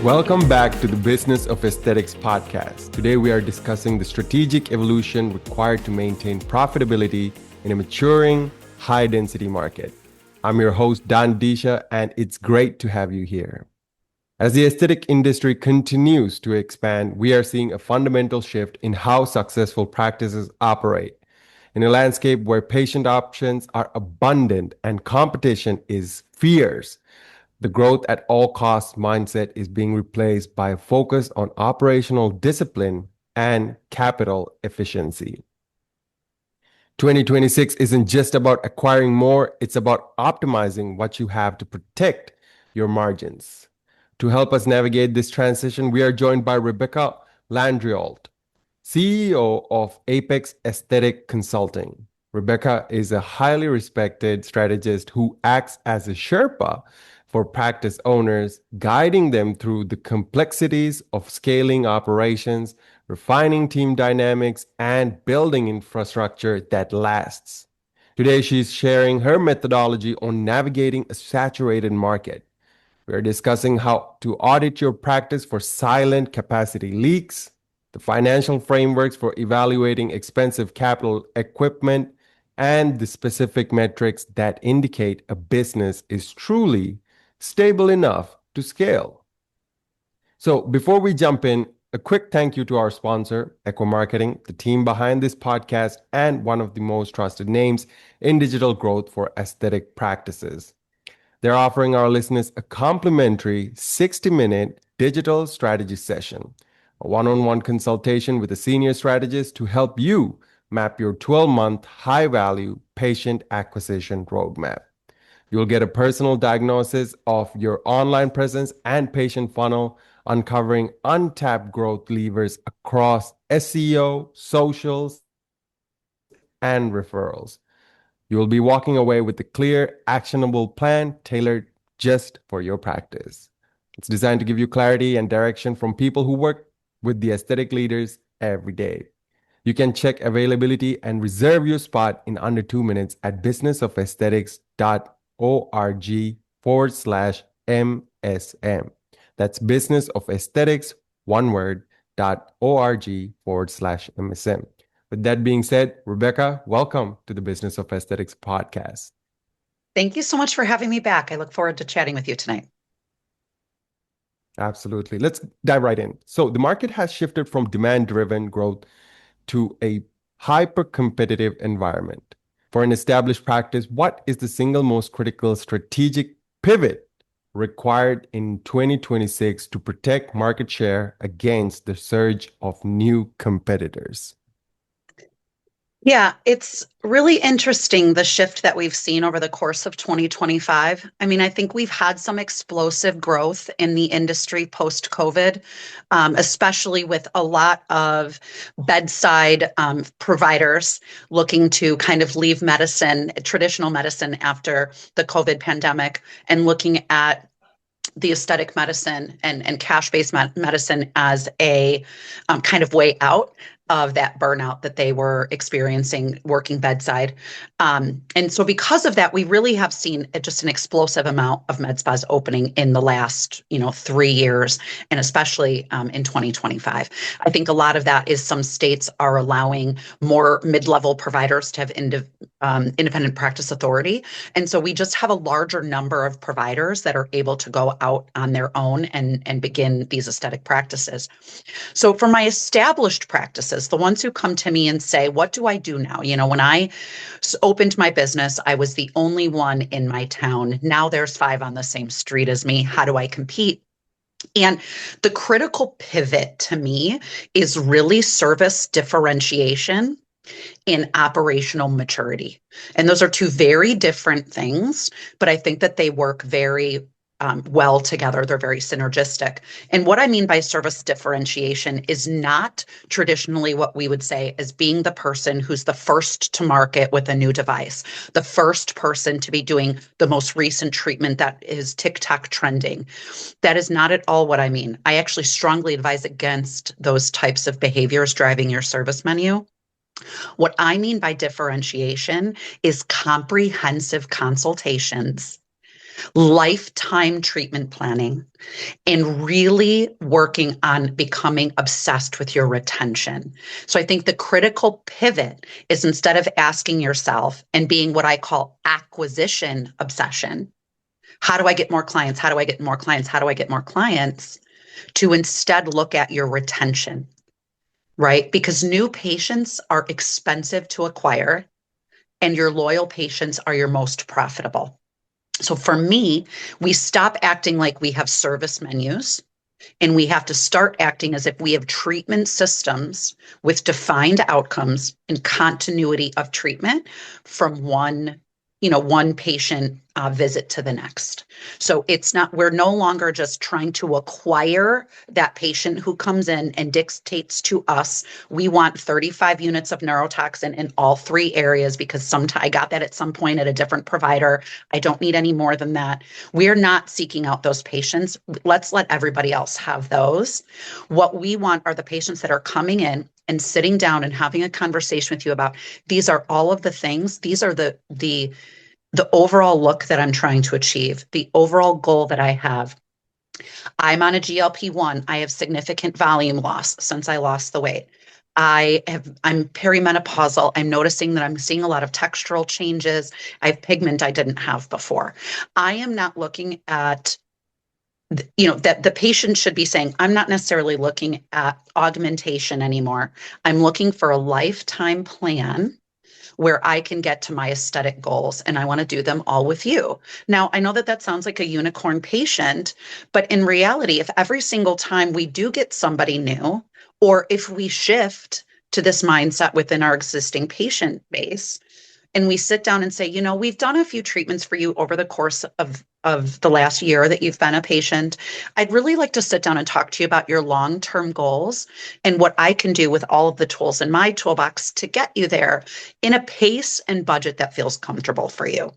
Welcome back to the Business of Aesthetics podcast. Today we are discussing the strategic evolution required to maintain profitability in a maturing, high-density market. I'm your host, Don Adeesha, and it's great to have you here. As the aesthetic industry continues to expand, we are seeing a fundamental shift in how successful practices operate. In a landscape where patient options are abundant and competition is fierce, the growth at all costs mindset is being replaced by a focus on operational discipline and capital efficiency. 2026 isn't just about acquiring more, it's about optimizing what you have to protect your margins. To help us navigate this transition, we are joined by Rebecca Landriault, CEO of Apex Aesthetic Consulting. Rebecca is a highly respected strategist who acts as a Sherpa for practice owners, guiding them through the complexities of scaling operations, refining team dynamics, and building infrastructure that lasts. Today, she's sharing her methodology on navigating a saturated market. We are discussing how to audit your practice for silent capacity leaks, the financial frameworks for evaluating expensive capital equipment, and the specific metrics that indicate a business is truly stable enough to scale. So before we jump in, a quick thank you to our sponsor, Echo Marketing, the team behind this podcast, and one of the most trusted names in digital growth for aesthetic practices. They're offering our listeners a complimentary 60-minute digital strategy session, a one-on-one consultation with a senior strategist to help you map your 12-month high-value patient acquisition roadmap. You'll get a personal diagnosis of your online presence and patient funnel, uncovering untapped growth levers across SEO, socials, and referrals. You will be walking away with a clear, actionable plan tailored just for your practice. It's designed to give you clarity and direction from people who work with the aesthetic leaders every day. You can check availability and reserve your spot in under 2 minutes at businessofesthetics.org/MSM. That's Business of Aesthetics, one word, .org/MSM. With that being said, Rebecca, welcome to the Business of Aesthetics podcast. Thank you so much for having me back. I look forward to chatting with you tonight. Absolutely. Let's dive right in. So the market has shifted from demand-driven growth to a hyper-competitive environment. For an established practice, what is the single most critical strategic pivot required in 2026 to protect market share against the surge of new competitors? Yeah, it's really interesting, the shift that we've seen over the course of 2025. I think we've had some explosive growth in the industry post-COVID, especially with a lot of bedside providers looking to kind of leave medicine, traditional medicine, after the COVID pandemic and looking at the aesthetic medicine and cash-based medicine as a kind of way out of that burnout that they were experiencing working bedside. And so because of that, we really have seen just an explosive amount of med spas opening in the last, 3 years, and especially in 2025. I think a lot of that is some states are allowing more mid-level providers to have independent practice authority. And so we just have a larger number of providers that are able to go out on their own and begin these aesthetic practices. So for my established practices, the ones who come to me and say, what do I do now? When I opened my business, I was the only one in my town. Now there's 5 on the same street as me. How do I compete? And the critical pivot to me is really service differentiation in operational maturity. And those are 2 very different things, but I think that they work very well together. They're very synergistic. And what I mean by service differentiation is not traditionally what we would say as being the person who's the first to market with a new device, the first person to be doing the most recent treatment that is TikTok trending. That is not at all what I mean. I actually strongly advise against those types of behaviors driving your service menu. What I mean by differentiation is comprehensive consultations lifetime treatment planning, and really working on becoming obsessed with your retention. So I think the critical pivot is, instead of asking yourself and being what I call acquisition obsession, how do I get more clients? How do I get more clients? How do I get more clients? To instead look at your retention, right? Because new patients are expensive to acquire, and your loyal patients are your most profitable. So for me, we stop acting like we have service menus, and we have to start acting as if we have treatment systems with defined outcomes and continuity of treatment from one patient visit to the next. So it's not, we're no longer just trying to acquire that patient who comes in and dictates to us, we want 35 units of neurotoxin in all three areas because I got that at some point at a different provider. I don't need any more than that. We're not seeking out those patients. Let's let everybody else have those. What we want are the patients that are coming in and sitting down and having a conversation with you about, these are all of the things, these are the overall look that I'm trying to achieve, the overall goal that I have. I'm on a GLP-1. I have significant volume loss since I lost the weight. I'm perimenopausal. I'm noticing that I'm seeing a lot of textural changes. I have pigment I didn't have before. I am not looking at, that the patient should be saying, I'm not necessarily looking at augmentation anymore. I'm looking for a lifetime plan where I can get to my aesthetic goals, and I want to do them all with you. Now, I know that that sounds like a unicorn patient, but in reality, if every single time we do get somebody new, or if we shift to this mindset within our existing patient base, and we sit down and say, we've done a few treatments for you over the course of the last year that you've been a patient. I'd really like to sit down and talk to you about your long-term goals and what I can do with all of the tools in my toolbox to get you there in a pace and budget that feels comfortable for you.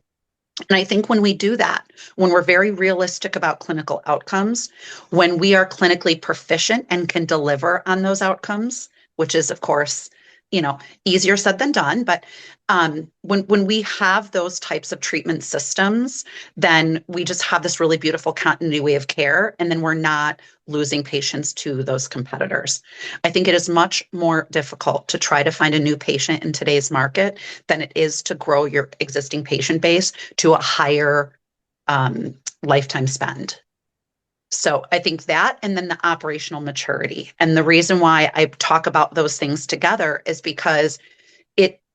And I think when we do that, when we're very realistic about clinical outcomes, when we are clinically proficient and can deliver on those outcomes, which is, of course, easier said than done. But when we have those types of treatment systems, then we just have this really beautiful continuity way of care, and then we're not losing patients to those competitors. I think it is much more difficult to try to find a new patient in today's market than it is to grow your existing patient base to a higher lifetime spend. So I think that, and then the operational maturity. And the reason why I talk about those things together is because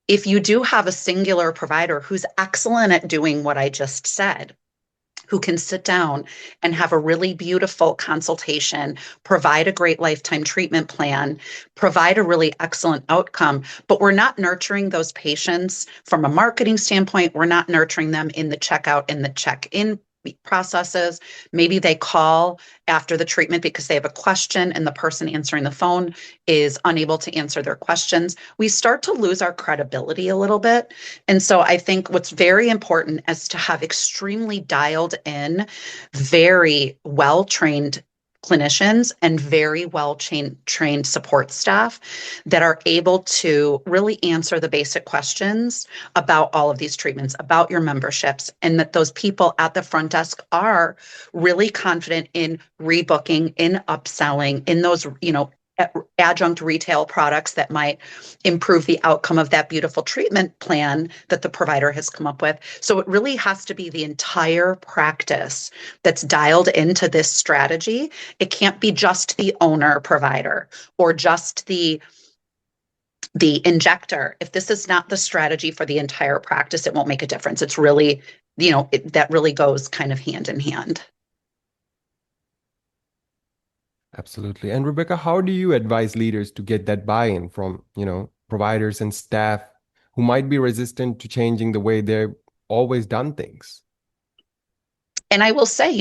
if you do have a singular provider who's excellent at doing what I just said, who can sit down and have a really beautiful consultation, provide a great lifetime treatment plan, provide a really excellent outcome, but we're not nurturing those patients from a marketing standpoint. We're not nurturing them in the checkout and the check-in processes. Maybe they call after the treatment because they have a question and the person answering the phone is unable to answer their questions. We start to lose our credibility a little bit. And so I think what's very important is to have extremely dialed in, very well-trained clinicians and very well trained support staff that are able to really answer the basic questions about all of these treatments, about your memberships, and that those people at the front desk are really confident in rebooking, in upselling, in those, adjunct retail products that might improve the outcome of that beautiful treatment plan that the provider has come up with. So it really has to be the entire practice that's dialed into this strategy. It can't be just the owner provider or just the injector. If this is not the strategy for the entire practice, it won't make a difference. It's really, that really goes kind of hand in hand. Absolutely. And Rebecca, how do you advise leaders to get that buy-in from, providers and staff who might be resistant to changing the way they've always done things? And I will say,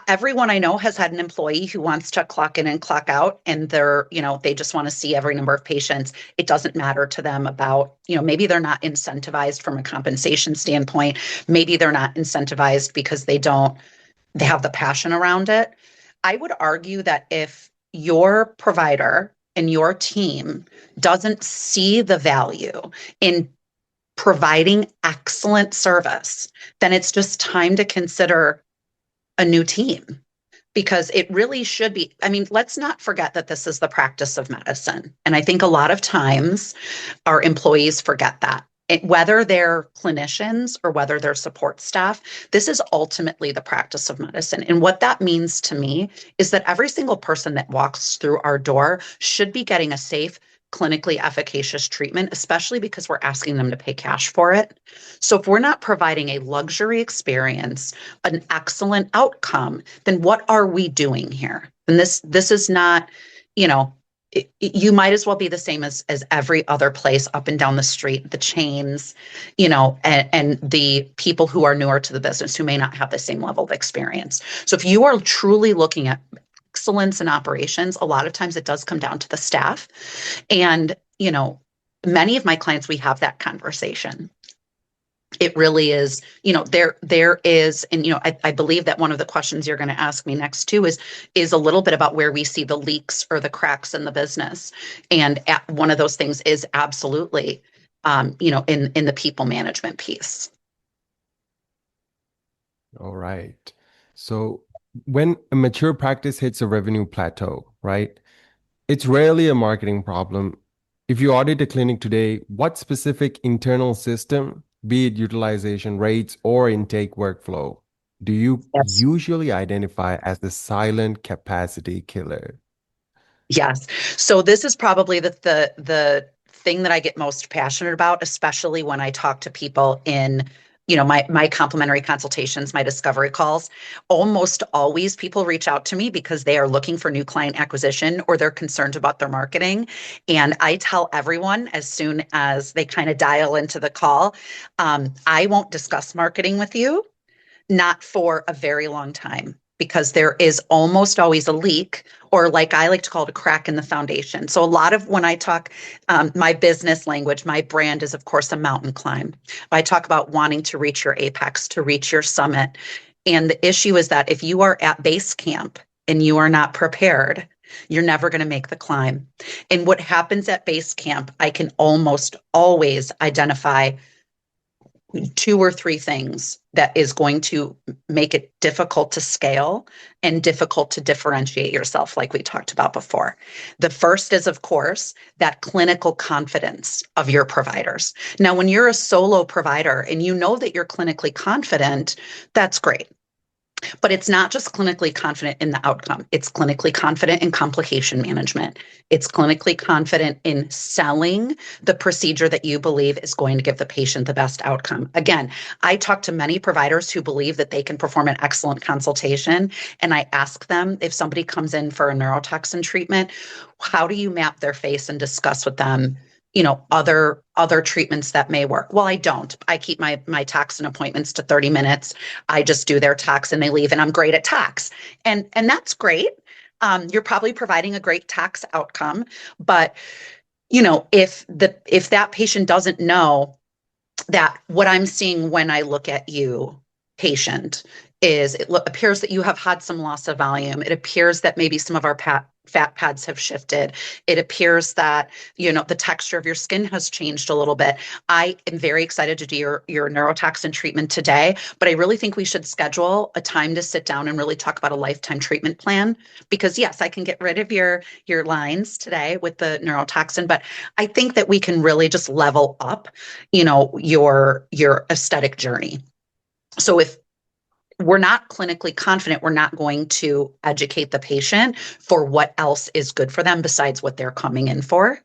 everyone I know has had an employee who wants to clock in and clock out, and they just want to see every number of patients. It doesn't matter to them about, maybe they're not incentivized from a compensation standpoint. Maybe they're not incentivized because they have the passion around it. I would argue that if your provider and your team doesn't see the value in providing excellent service, then it's just time to consider a new team because it really should be. I mean, let's not forget that this is the practice of medicine. And I think a lot of times our employees forget that. Whether they're clinicians or whether they're support staff, this is ultimately the practice of medicine. And what that means to me is that every single person that walks through our door should be getting a safe, clinically efficacious treatment, especially because we're asking them to pay cash for it. So if we're not providing a luxury experience, an excellent outcome, then what are we doing here? And this is not, you know, you might as well be the same as every other place up and down the street, the chains, and the people who are newer to the business who may not have the same level of experience. So if you are truly looking at excellence in operations, a lot of times it does come down to the staff. And, many of my clients, we have that conversation. It really is, there is, and, I believe that one of the questions you're going to ask me next too is a little bit about where we see the leaks or the cracks in the business. And one of those things is absolutely, in the people management piece. All right. So when a mature practice hits a revenue plateau, right? It's rarely a marketing problem. If you audit a clinic today, what specific internal system, be it utilization rates or intake workflow, do you Yes. usually identify as the silent capacity killer? Yes. So this is probably the thing that I get most passionate about, especially when I talk to people in, my complimentary consultations, my discovery calls. Almost always people reach out to me because they are looking for new client acquisition or they're concerned about their marketing. And I tell everyone as soon as they kind of dial into the call, I won't discuss marketing with you, not for a very long time, because there is almost always a leak, or like I like to call it, a crack in the foundation. So a lot of when I talk my business language, my brand is of course a mountain climb. I talk about wanting to reach your apex, to reach your summit. And the issue is that if you are at base camp and you are not prepared, you're never going to make the climb. And what happens at base camp, I can almost always identify 2 or 3 things that is going to make it difficult to scale and difficult to differentiate yourself, like we talked about before. The first is, of course, that clinical confidence of your providers. Now, when you're a solo provider and you know that you're clinically confident, that's great. But it's not just clinically confident in the outcome. It's clinically confident in complication management. It's clinically confident in selling the procedure that you believe is going to give the patient the best outcome. Again, I talk to many providers who believe that they can perform an excellent consultation, and I ask them, if somebody comes in for a neurotoxin treatment, how do you map their face and discuss with them other treatments that may work? Well, I don't. I keep my toxin appointments to 30 minutes. I just do their tox and they leave, and I'm great at tox. And that's great. You're probably providing a great tox outcome, but if that patient doesn't know that what I'm seeing when I look at you, patient, is appears that you have had some loss of volume. It appears that maybe some of our fat pads have shifted. It appears that, the texture of your skin has changed a little bit. I am very excited to do your neurotoxin treatment today, but I really think we should schedule a time to sit down and really talk about a lifetime treatment plan, because yes, I can get rid of your lines today with the neurotoxin, but I think that we can really just level up, your aesthetic journey. So if we're not clinically confident, we're not going to educate the patient for what else is good for them besides what they're coming in for.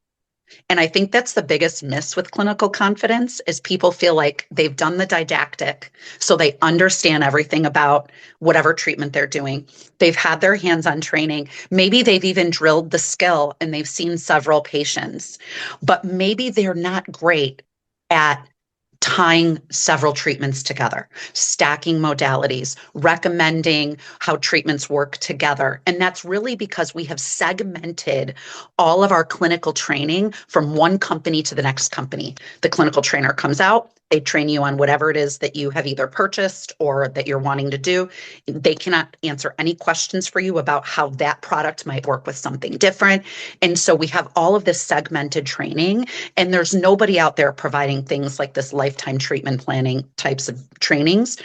And I think that's the biggest miss with clinical confidence, is people feel like they've done the didactic, so they understand everything about whatever treatment they're doing. They've had their hands-on training. Maybe they've even drilled the skill and they've seen several patients, but maybe they're not great at tying several treatments together, stacking modalities, recommending how treatments work together. And that's really because we have segmented all of our clinical training from one company to the next company. The clinical trainer comes out, They train you on whatever it is that you have either purchased or that you're wanting to do. They cannot answer any questions for you about how that product might work with something different. And so we have all of this segmented training, and there's nobody out there providing things like this lifetime treatment planning types of trainings,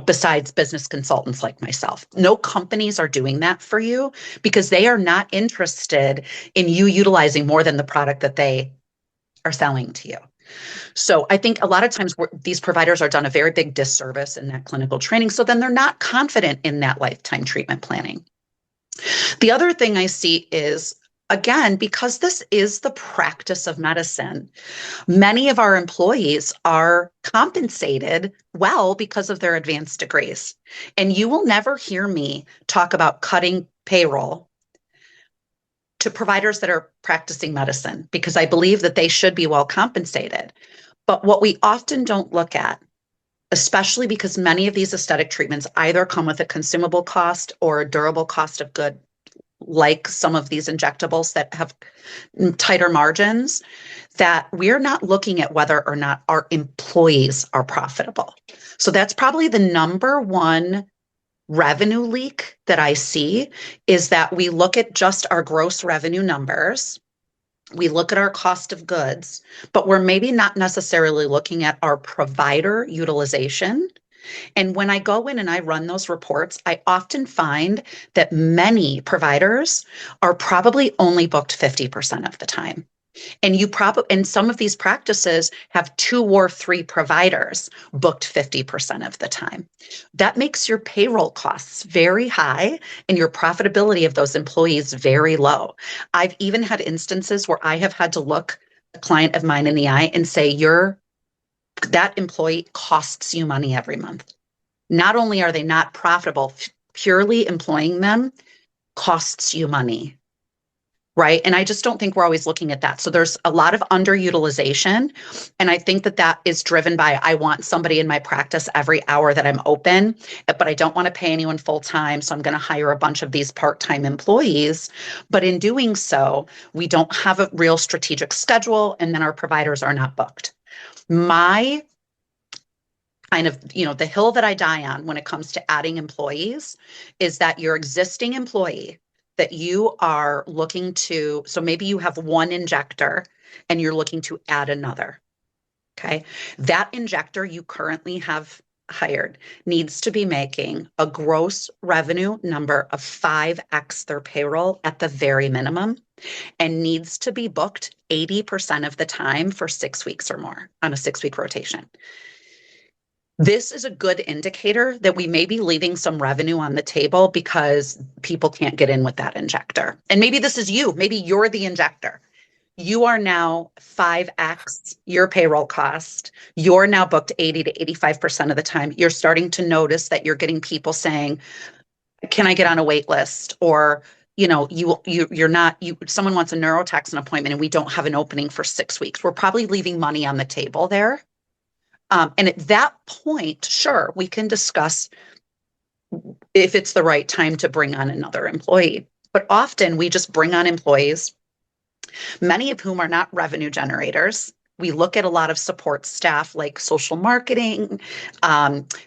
besides business consultants like myself. No companies are doing that for you because they are not interested in you utilizing more than the product that they are selling to you. So I think a lot of times these providers are done a very big disservice in that clinical training. So then they're not confident in that lifetime treatment planning. The other thing I see is, again, because this is the practice of medicine, many of our employees are compensated well because of their advanced degrees. And you will never hear me talk about cutting payroll to providers that are practicing medicine because I believe that they should be well compensated. But what we often don't look at, especially because many of these aesthetic treatments either come with a consumable cost or a durable cost of good, like some of these injectables that have tighter margins, that we're not looking at whether or not our employees are profitable. So that's probably the number one revenue leak that I see, is that we look at just our gross revenue numbers. We look at our cost of goods, but we're maybe not necessarily looking at our provider utilization. And when I go in and I run those reports, I often find that many providers are probably only booked 50% of the time. And some of these practices have 2 or 3 providers booked 50% of the time. That makes your payroll costs very high and your profitability of those employees very low. I've even had instances where I have had to look a client of mine in the eye and say, that employee costs you money every month. Not only are they not profitable, purely employing them costs you money. Right. And I just don't think we're always looking at that. So there's a lot of underutilization. And I think that that is driven by, I want somebody in my practice every hour that I'm open, but I don't want to pay anyone full time. So I'm going to hire a bunch of these part-time employees. But in doing so, we don't have a real strategic schedule, and then our providers are not booked. My kind of, the hill that I die on when it comes to adding employees is that your existing employee that you are looking to, so maybe you have one injector and you're looking to add another. Okay. That injector you currently have hired needs to be making a gross revenue number of 5x their payroll at the very minimum, and needs to be booked 80% of the time for 6 weeks or more on a 6-week rotation. This is a good indicator that we may be leaving some revenue on the table because people can't get in with that injector. And maybe this is you. Maybe you're the injector. You are now 5x your payroll cost. You're now booked 80 to 85% of the time. You're starting to notice that you're getting people saying, can I get on a wait list? Or, someone wants a neurotoxin appointment and we don't have an opening for 6 weeks. We're probably leaving money on the table there. And at that point, sure, we can discuss if it's the right time to bring on another employee. But often we just bring on employees, many of whom are not revenue generators. We look at a lot of support staff like social marketing,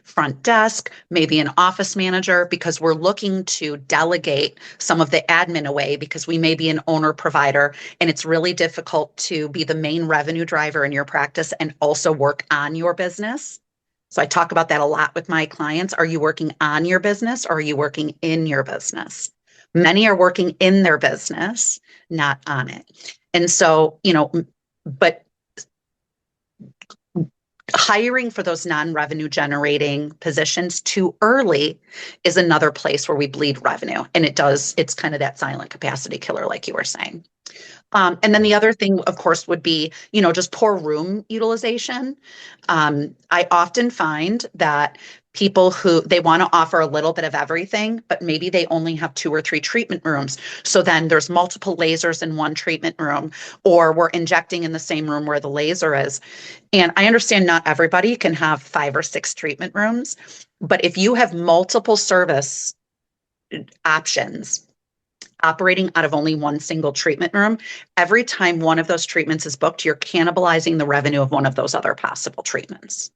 front desk, maybe an office manager, because we're looking to delegate some of the admin away because we may be an owner provider and it's really difficult to be the main revenue driver in your practice and also work on your business. So I talk about that a lot with my clients. Are you working on your business or are you working in your business? Many are working in their business, not on it. And so, but hiring for those non-revenue generating positions too early is another place where we bleed revenue. And it's kind of that silent capacity killer, like you were saying. And then the other thing, of course, would be, just poor room utilization. I often find that people who they want to offer a little bit of everything, but maybe they only have 2 or 3 treatment rooms. So then there's multiple lasers in one treatment room, or we're injecting in the same room where the laser is. And I understand not everybody can have 5 or 6 treatment rooms, but if you have multiple service options, operating out of only one single treatment room, every time one of those treatments is booked, you're cannibalizing the revenue of one of those other possible treatments.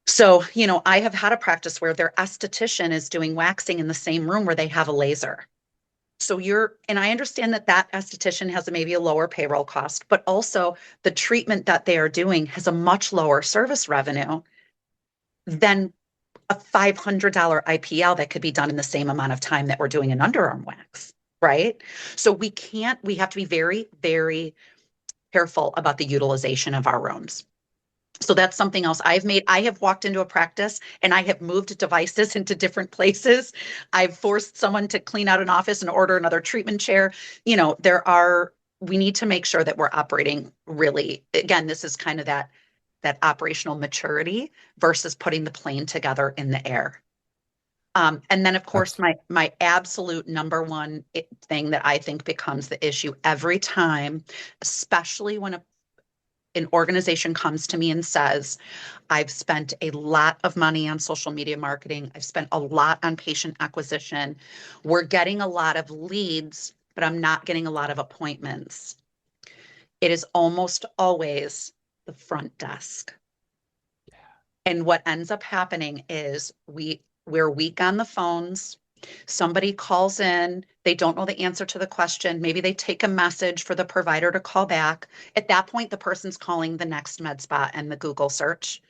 So, I have had a practice where their esthetician is doing waxing in the same room where they have a laser. So and I understand that that esthetician has maybe a lower payroll cost, but also the treatment that they are doing has a much lower service revenue than a $500 IPL that could be done in the same amount of time that we're doing an underarm wax, right? So we have to be very, very careful about the utilization of our rooms. So that's something else I have walked into a practice and I have moved devices into different places. I've forced someone to clean out an office and order another treatment chair. We need to make sure that we're operating really, again, this is kind of that operational maturity versus putting the plane together in the air. And then, of course, Abs- my absolute number one thing that I think becomes the issue every time, especially when an organization comes to me and says, I've spent a lot of money on social media marketing. I've spent a lot on patient acquisition. We're getting a lot of leads, but I'm not getting a lot of appointments. It is almost always the front desk. And what ends up happening is we're weak on the phones. Somebody calls in, they don't know the answer to the question. Maybe they take a message for the provider to call back. At that point, the person's calling the next med spa and the Google search,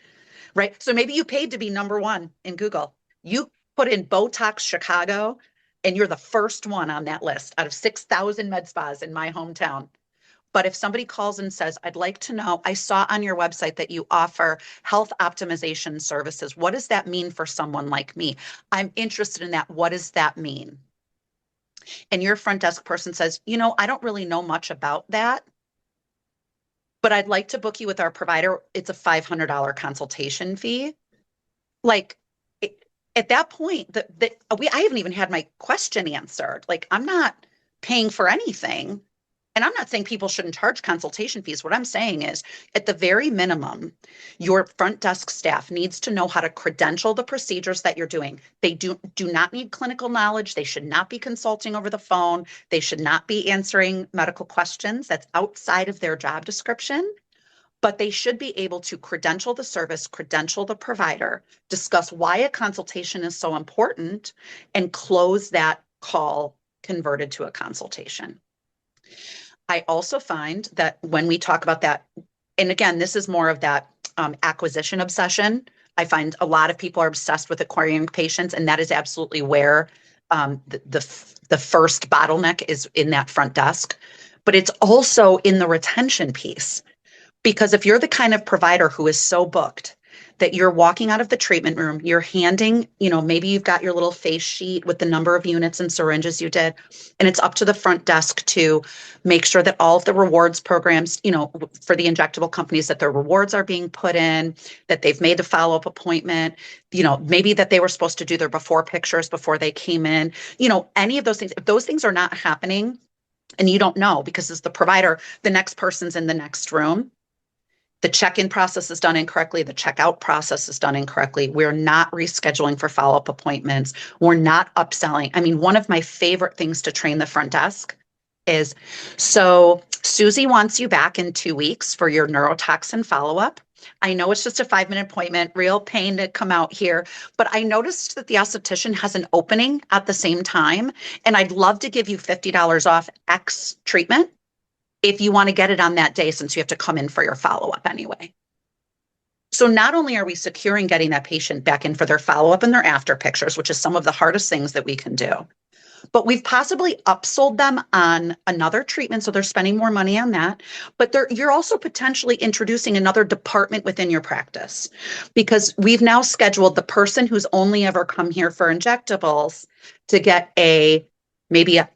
right? So maybe you paid to be number one in Google. You put in Botox Chicago, and you're the first one on that list out of 6,000 med spas in my hometown. But if somebody calls and says, I'd like to know, I saw on your website that you offer health optimization services. What does that mean for someone like me? I'm interested in that. What does that mean? And your front desk person says, I don't really know much about that, but I'd like to book you with our provider. It's a $500 consultation fee. Like, at that point, I haven't even had my question answered. Like, I'm not paying for anything. And I'm not saying people shouldn't charge consultation fees. What I'm saying is, at the very minimum, your front desk staff needs to know how to credential the procedures that you're doing. They do not need clinical knowledge. They should not be consulting over the phone. They should not be answering medical questions. That's outside of their job description. But they should be able to credential the service, credential the provider, discuss why a consultation is so important, and close that call converted to a consultation. I also find that when we talk about that, and again, this is more of that acquisition obsession. I find a lot of people are obsessed with acquiring patients, and that is absolutely where the first bottleneck is, in that front desk. But it's also in the retention piece. Because if you're the kind of provider who is so booked that you're walking out of the treatment room, you're handing, maybe you've got your little face sheet with the number of units and syringes you did, and it's up to the front desk to make sure that all of the rewards programs, for the injectable companies, that their rewards are being put in, that they've made the follow-up appointment, maybe that they were supposed to do their before pictures before they came in, any of those things. If those things are not happening and you don't know, because as the provider, the next person's in the next room, the check-in process is done incorrectly. The checkout process is done incorrectly. We're not rescheduling for follow-up appointments. We're not upselling. I mean, one of my favorite things to train the front desk is, so Susie wants you back in 2 weeks for your neurotoxin follow-up. I know it's just a 5-minute appointment, real pain to come out here, but I noticed that the esthetician has an opening at the same time, and I'd love to give you $50 off X treatment if you want to get it on that day, since you have to come in for your follow-up anyway. So not only are we securing getting that patient back in for their follow-up and their after pictures, which is some of the hardest things that we can do, but we've possibly upsold them on another treatment, so they're spending more money on that. But you're also potentially introducing another department within your practice, because we've now scheduled the person who's only ever come here for injectables to get maybe a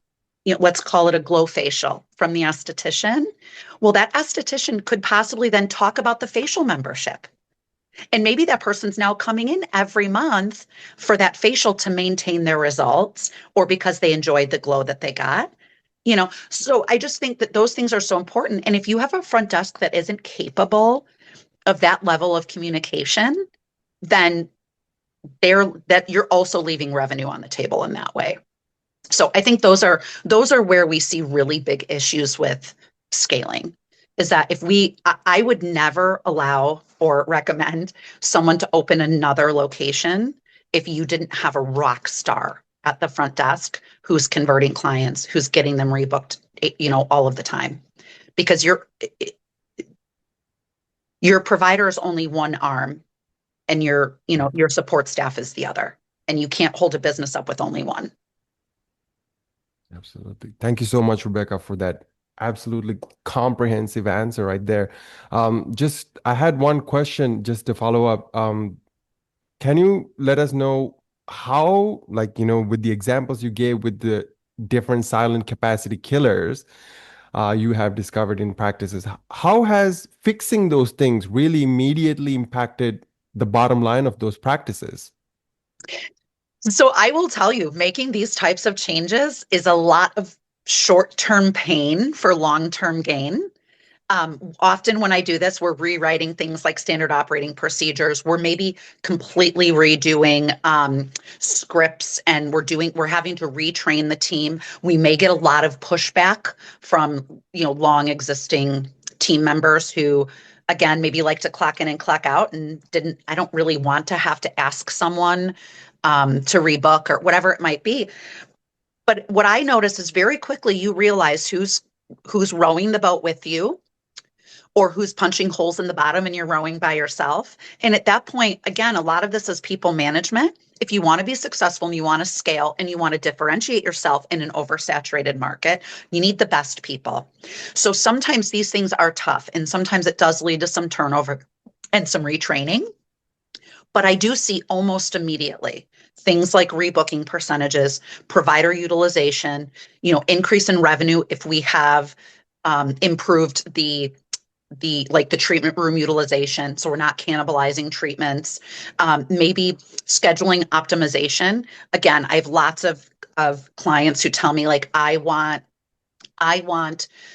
let's call it a glow facial from the esthetician. Well, that esthetician could possibly then talk about the facial membership. And maybe that person's now coming in every month for that facial to maintain their results, or because they enjoyed the glow that they got. So I just think that those things are so important. And if you have a front desk that isn't capable of that level of communication, then you're also leaving revenue on the table in that way. So I think those are where we see really big issues with scaling. Is that if I would never allow or recommend someone to open another location if you didn't have a rock star at the front desk who's converting clients, who's getting them rebooked, all of the time. Because your provider is only one arm and your support staff is the other. And you can't hold a business up with only one. Absolutely. Thank you so much, Rebecca, for that absolutely comprehensive answer right there. Just I had one question just to follow up. Can you let us know how, like, with the examples you gave with the different silent capacity killers you have discovered in practices, how has fixing those things really immediately impacted the bottom line of those practices? So I will tell you, making these types of changes is a lot of short-term pain for long-term gain. Often when I do this, we're rewriting things like standard operating procedures. We're maybe completely redoing scripts, and we're having to retrain the team. We may get a lot of pushback from long existing team members who, again, maybe like to clock in and clock out, and didn't. I don't really want to have to ask someone to rebook or whatever it might be. But what I notice is very quickly you realize who's rowing the boat with you or who's punching holes in the bottom and you're rowing by yourself. And at that point, again, a lot of this is people management. If you want to be successful and you want to scale and you want to differentiate yourself in an oversaturated market, you need the best people. So sometimes these things are tough and sometimes it does lead to some turnover and some retraining. But I do see almost immediately things like rebooking percentages, provider utilization, increase in revenue if we have improved the treatment room utilization, so we're not cannibalizing treatments. Maybe scheduling optimization. Again, I have lots of clients who tell me like I want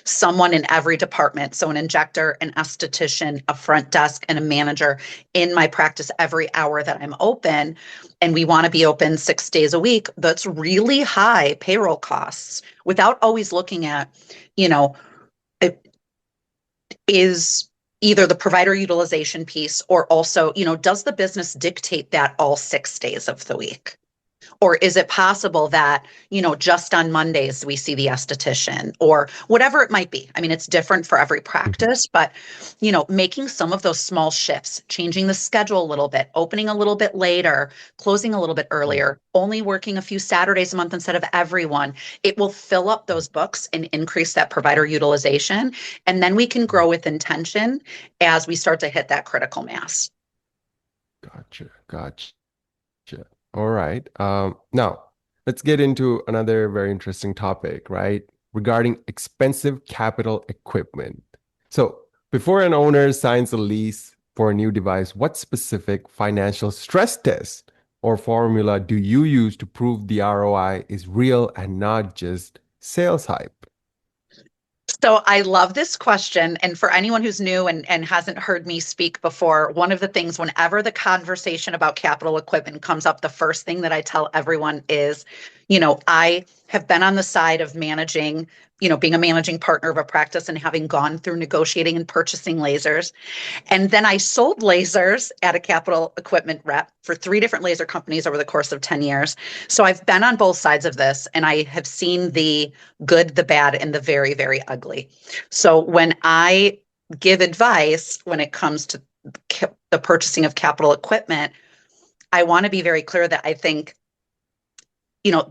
someone in every department. So an injector, an esthetician, a front desk, and a manager in my practice every hour that I'm open. And we want to be open 6 days a week. That's really high payroll costs without always looking at, it is either the provider utilization piece or also, does the business dictate that all 6 days of the week? Or is it possible that, just on Mondays we see the esthetician or whatever it might be? I mean, it's different for every practice, but, making some of those small shifts, changing the schedule a little bit, opening a little bit later, closing a little bit earlier, only working a few Saturdays a month instead of everyone, it will fill up those books and increase that provider utilization. And then we can grow with intention as we start to hit that critical mass. Gotcha. Gotcha. All right. Now, let's get into another very interesting topic, right? Regarding expensive capital equipment. So, before an owner signs a lease for a new device, what specific financial stress test or formula do you use to prove the ROI is real and not just sales hype? So I love this question. And for anyone who's new and hasn't heard me speak before, one of the things whenever the conversation about capital equipment comes up, the first thing that I tell everyone is, I have been on the side of managing, being a managing partner of a practice and having gone through negotiating and purchasing lasers. And then I sold lasers at a capital equipment rep for 3 different laser companies over the course of 10 years. So I've been on both sides of this and I have seen the good, the bad, and the very, very ugly. So when I give advice when it comes to the purchasing of capital equipment, I want to be very clear that I think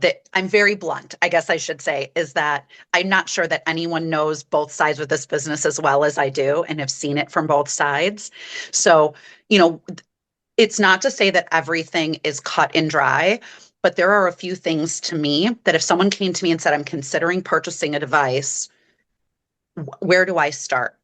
that I'm very blunt, I guess I should say, is that I'm not sure that anyone knows both sides of this business as well as I do and have seen it from both sides. So, it's not to say that everything is cut and dry, but there are a few things to me that if someone came to me and said, I'm considering purchasing a device, where do I start?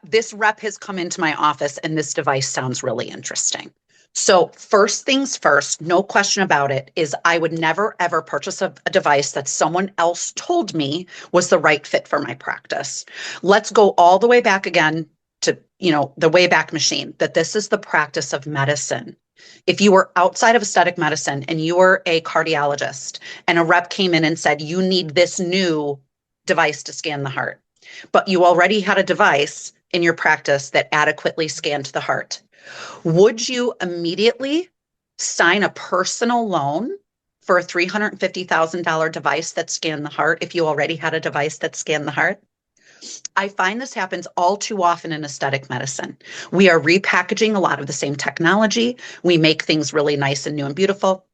This rep has come into my office and this device sounds really interesting. So first things first, no question about it, is I would never ever purchase a device that someone else told me was the right fit for my practice. Let's go all the way back again to, the Wayback Machine, that this is the practice of medicine. If you were outside of aesthetic medicine and you were a cardiologist and a rep came in and said, you need this new device to scan the heart, but you already had a device in your practice that adequately scanned the heart, would you immediately sign a personal loan for a $350,000 device that scanned the heart if you already had a device that scanned the heart? I find this happens all too often in aesthetic medicine. We are repackaging a lot of the same technology. We make things really nice and new and beautiful.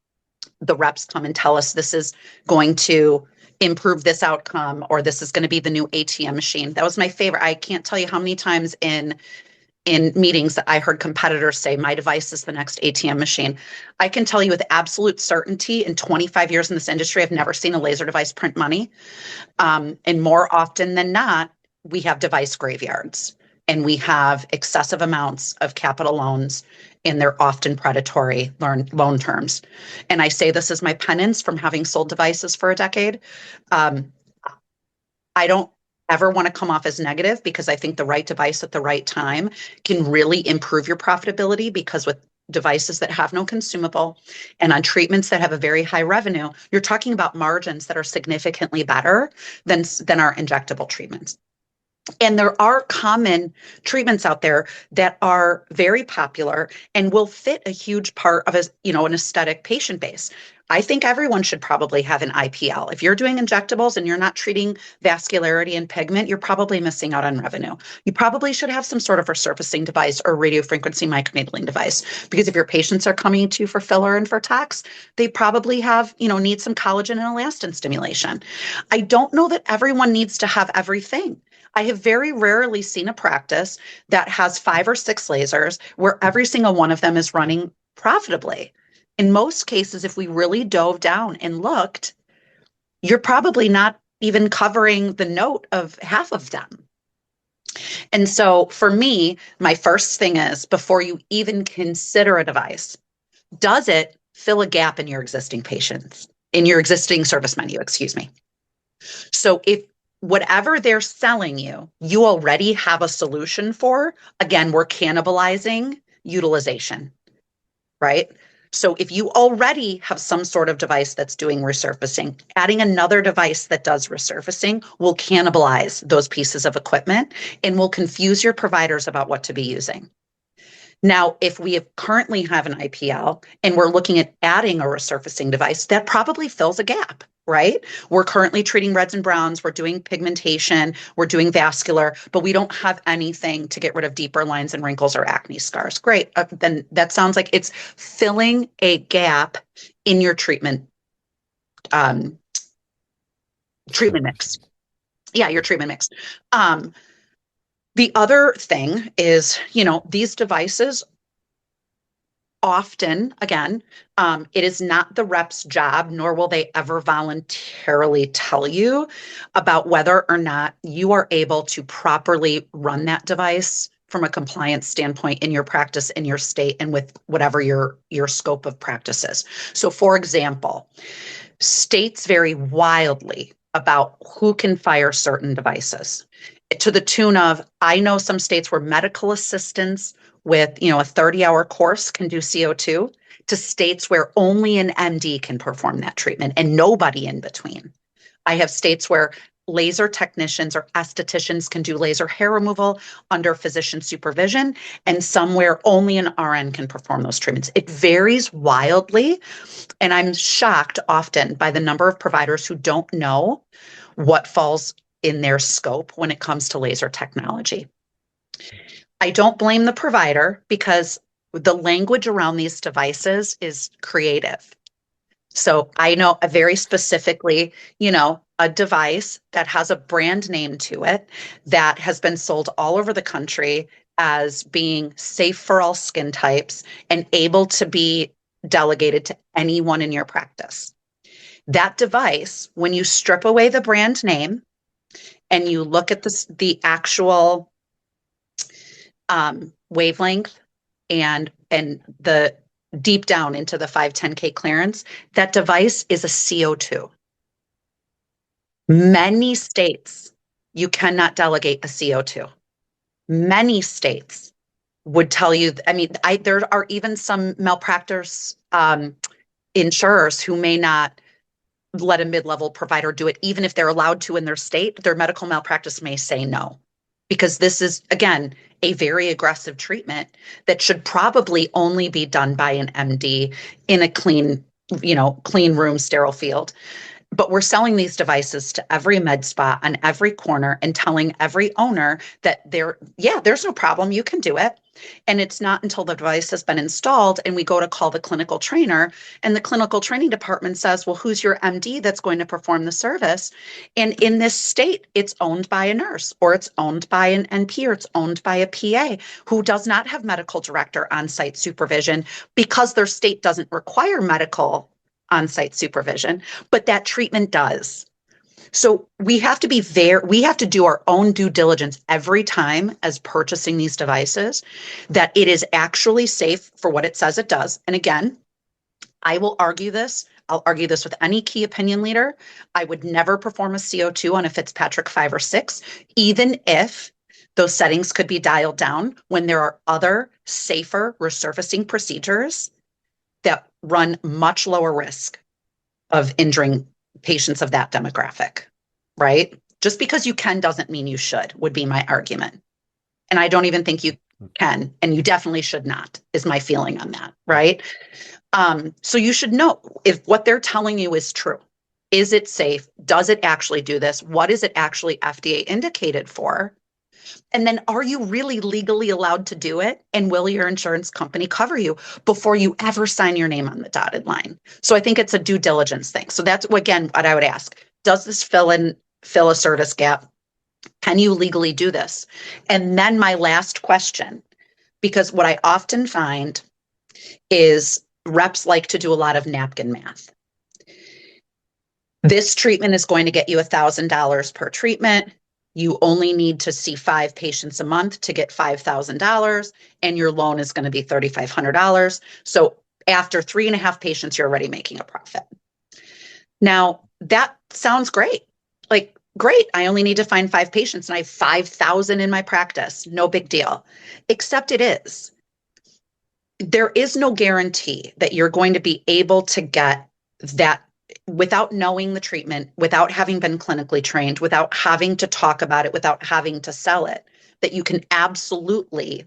The reps come and tell us this is going to improve this outcome, or this is going to be the new ATM machine. That was my favorite. I can't tell you how many times in meetings that I heard competitors say, my device is the next ATM machine. I can tell you with absolute certainty, in 25 years in this industry, I've never seen a laser device print money. And more often than not, we have device graveyards and we have excessive amounts of capital loans, and they're often predatory loan terms. And I say this as my penance from having sold devices for a decade. I don't ever want to come off as negative, because I think the right device at the right time can really improve your profitability, because with devices that have no consumable and on treatments that have a very high revenue, you're talking about margins that are significantly better than our injectable treatments. And there are common treatments out there that are very popular and will fit a huge part of an aesthetic patient base. I think everyone should probably have an IPL. If you're doing injectables and you're not treating vascularity and pigment, you're probably missing out on revenue. You probably should have some sort of resurfacing device or radiofrequency microneedling device, because if your patients are coming to you for filler and for tox, they probably need some collagen and elastin stimulation. I don't know that everyone needs to have everything. I have very rarely seen a practice that has 5 or 6 lasers where every single one of them is running profitably. In most cases, if we really dove down and looked, you're probably not even covering the note of half of them. And so for me, my first thing is, before you even consider a device, does it fill a gap in your existing patients, in your existing service menu, excuse me? So if whatever they're selling you, you already have a solution for, again, we're cannibalizing utilization, right? So if you already have some sort of device that's doing resurfacing, adding another device that does resurfacing will cannibalize those pieces of equipment and will confuse your providers about what to be using. Now, if we currently have an IPL and we're looking at adding a resurfacing device, that probably fills a gap, right? We're currently treating reds and browns, we're doing pigmentation, we're doing vascular, but we don't have anything to get rid of deeper lines and wrinkles or acne scars. Great. Then that sounds like it's filling a gap in your treatment mix. Yeah, your treatment mix. The other thing is, these devices often, again, it is not the rep's job, nor will they ever voluntarily tell you about whether or not you are able to properly run that device from a compliance standpoint in your practice, in your state, and with whatever your scope of practice is. So, for example, states vary wildly about who can fire certain devices, to the tune of, I know some states where medical assistants with, a 30-hour course can do CO2, to states where only an MD can perform that treatment and nobody in between. I have states where laser technicians or estheticians can do laser hair removal under physician supervision, and somewhere only an RN can perform those treatments. It varies wildly, and I'm shocked often by the number of providers who don't know what falls in their scope when it comes to laser technology. I don't blame the provider, because the language around these devices is creative. So I know very specifically, a device that has a brand name to it that has been sold all over the country as being safe for all skin types and able to be delegated to anyone in your practice. That device, when you strip away the brand name and you look at the actual wavelength and the deep down into the 510K clearance, that device is a CO2. Many states, you cannot delegate a CO2. Many states. would tell you, I mean, there are even some malpractice insurers who may not let a mid-level provider do it, even if they're allowed to in their state. Their medical malpractice may say no, because this is, again, a very aggressive treatment that should probably only be done by an MD in a clean, clean room, sterile field. But we're selling these devices to every med spa on every corner and telling every owner that there's no problem, you can do it. And it's not until the device has been installed and we go to call the clinical trainer, and the clinical training department says, well, who's your MD that's going to perform the service? And in this state, it's owned by a nurse, or it's owned by an NP, or it's owned by a PA who does not have medical director on-site supervision because their state doesn't require medical on-site supervision, but that treatment does. So we have to we have to do our own due diligence every time as purchasing these devices, that it is actually safe for what it says it does. And again, I'll argue this with any key opinion leader. I would never perform a CO2 on a Fitzpatrick 5 or 6, even if those settings could be dialed down, when there are other safer resurfacing procedures that run much lower risk of injuring patients of that demographic, right? Just because you can doesn't mean you should, would be my argument. And I don't even think you can, and you definitely should not, is my feeling on that, right? So you should know if what they're telling you is true. Is it safe? Does it actually do this? What is it actually FDA indicated for? And then, are you really legally allowed to do it? And will your insurance company cover you before you ever sign your name on the dotted line? So I think it's a due diligence thing. So that's, again, what I would ask. Does this fill a service gap? Can you legally do this? And then my last question, because what I often find is reps like to do a lot of napkin math. This treatment is going to get you $1,000 per treatment. You only need to see 5 patients a month to get $5,000, and your loan is going to be $3,500. So after 3.5 patients, you're already making a profit. Now, that sounds great. Like, great, I only need to find 5 patients and I have 5,000 in my practice. No big deal. Except it is. There is no guarantee that you're going to be able to get that without knowing the treatment, without having been clinically trained, without having to talk about it, without having to sell it, that you can absolutely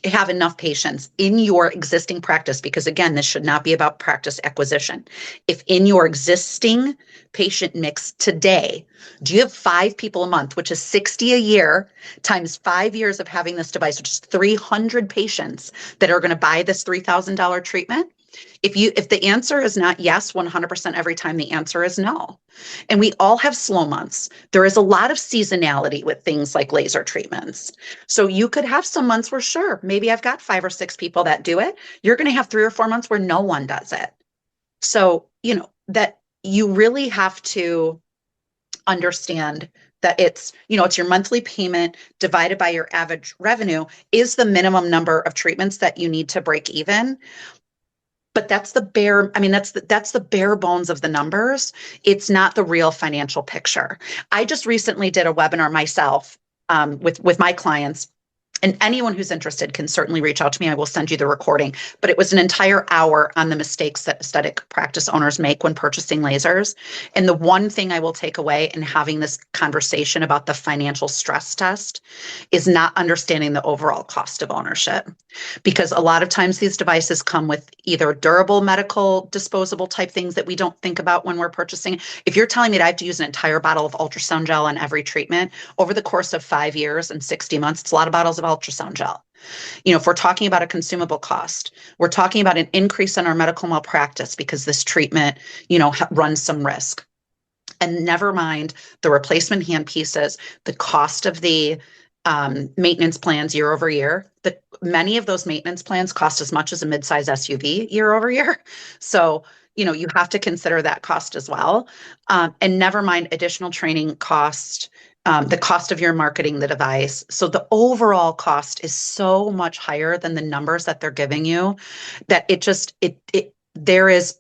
have enough patients in your existing practice. Because again, this should not be about practice acquisition. If in your existing patient mix today, do you have 5 people a month, which is 60 a year, times 5 years of having this device, which is 300 patients that are going to buy this $3,000 treatment? If the answer is not yes 100% every time, the answer is no. And we all have slow months. There is a lot of seasonality with things like laser treatments. So you could have some months where, sure, maybe I've got 5 or 6 people that do it. You're going to have 3 or 4 months where no one does it. So, that you really have to understand that it's your monthly payment divided by your average revenue is the minimum number of treatments that you need to break even. But that's the bare bones of the numbers. It's not the real financial picture. I just recently did a webinar myself with my clients. And anyone who's interested can certainly reach out to me. I will send you the recording. But it was an entire hour on the mistakes that aesthetic practice owners make when purchasing lasers. And the one thing I will take away in having this conversation about the financial stress test is not understanding the overall cost of ownership. Because a lot of times these devices come with either durable medical disposable type things that we don't think about when we're purchasing. If you're telling me that I have to use an entire bottle of ultrasound gel on every treatment over the course of 5 years and 60 months, it's a lot of bottles of ultrasound gel. If we're talking about a consumable cost, we're talking about an increase in our medical malpractice because this treatment, runs some risk. And never mind the replacement hand pieces, the cost of the maintenance plans year over year. Many of those maintenance plans cost as much as a midsize SUV year over year. So, you have to consider that cost as well. And never mind additional training cost, the cost of your marketing the device. So the overall cost is so much higher than the numbers that they're giving you that there is